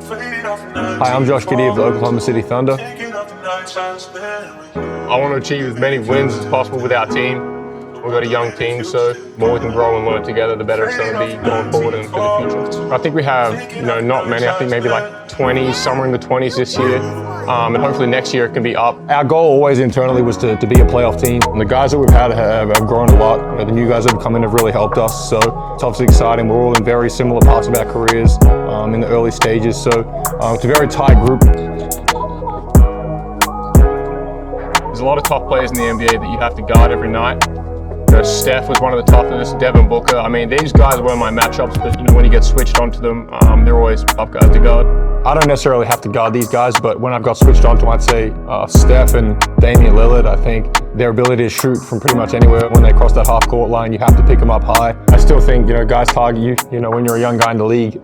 Hi, I'm Josh Giddey of the Oklahoma City Thunder. I want to achieve as many wins as possible with our team. We've got a young team, so the more we can grow and learn together, the better it's going to be going forward and for the future. I think we have, not many. I think maybe like 20, somewhere in the 20s this year. And hopefully next year it can be up. Our goal always internally was to be a playoff team. And the guys that we've had have grown a lot. The new guys that have come in have really helped us. So it's obviously exciting. We're all in very similar parts of our careers in the early stages. So it's a very tight group. There's a lot of top players in the NBA that you have to guard every night. Steph was one of the toughest, Devin Booker. I mean, these guys were my matchups, but when you get switched onto them, they're always tough guys to guard. I don't necessarily have to guard these guys, but when I've got switched onto them, I'd say Steph and Damian Lillard. I think their ability to shoot from pretty much anywhere when they cross that half court line, you have to pick them up high. I still think, guys target you, when you're a young guy in the league.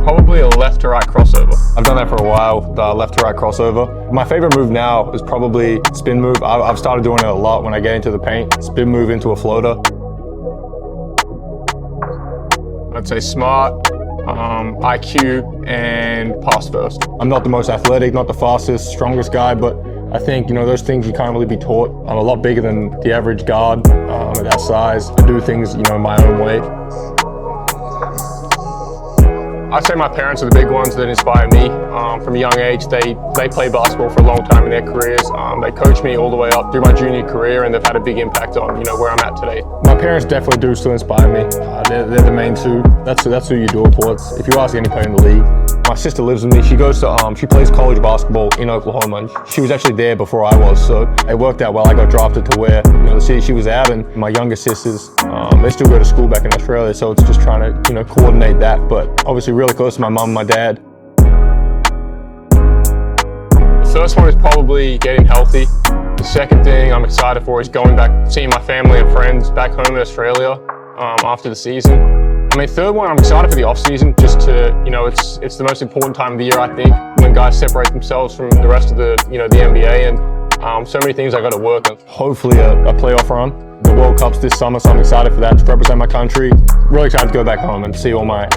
Probably a left to right crossover. I've done that for a while, the left to right crossover. My favorite move now is probably spin move. I've started doing it a lot when I get into the paint. Spin move into a floater. I'd say smart, IQ, and pass first. I'm not the most athletic, not the fastest, strongest guy, but I think, those things you can't really be taught. I'm a lot bigger than the average guard at that size. I do things, my own way. I'd say my parents are the big ones that inspire me. From a young age, they played basketball for a long time in their careers. They coached me all the way up through my junior career, and they've had a big impact on where I'm at today. My parents definitely do still inspire me. They're the main two. That's who you do it for. If you ask any player in the league. My sister lives with me. She goes to she plays college basketball in Oklahoma, and she was actually there before I was. So it worked out well. I got drafted to where the city she was at, and my younger sisters they still go to school back in Australia. So it's just trying to coordinate that. But obviously really close to my mum and my dad. The first one is probably getting healthy. The second thing I'm excited for is going back, seeing my family and friends back home in Australia after the season. Third one, I'm excited for the off season. Just to, it's the most important time of the year, I think, when guys separate themselves from the rest of the NBA, and so many things I got to work on. Hopefully a playoff run. The World Cup's this summer, so I'm excited for that to represent my country. Really excited to go back home and see all my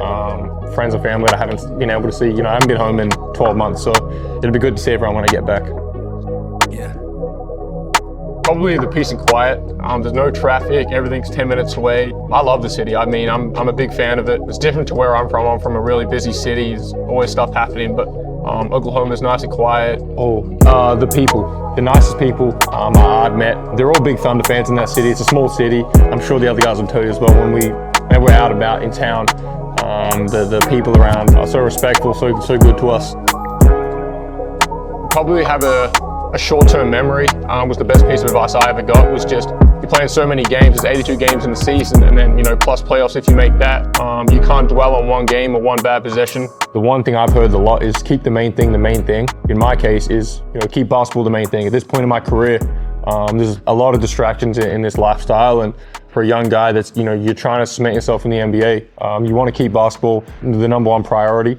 friends and family that I haven't been able to see. I haven't been home in 12 months, so it'll be good to see everyone when I get back. Yeah. Probably the peace and quiet. There's no traffic, everything's 10 minutes away. I love the city. I'm a big fan of it. It's different to where I'm from. I'm from a really busy city. There's always stuff happening, but Oklahoma's nice and quiet. The people, the nicest people I've met. They're all big Thunder fans in that city. It's a small city. I'm sure the other guys will tell you as well. Whenever we're out about in town, the people around are so respectful, so good to us. Probably have a short-term memory. Was the best piece of advice I ever got. Was just, you're playing so many games. There's 82 games in the season, and then plus playoffs if you make that. You can't dwell on one game or one bad possession. The one thing I've heard a lot is keep the main thing the main thing. In my case is keep basketball the main thing. At this point in my career, there's a lot of distractions in this lifestyle, and for a young guy that's you're trying to cement yourself in the NBA, you want to keep basketball the number one priority.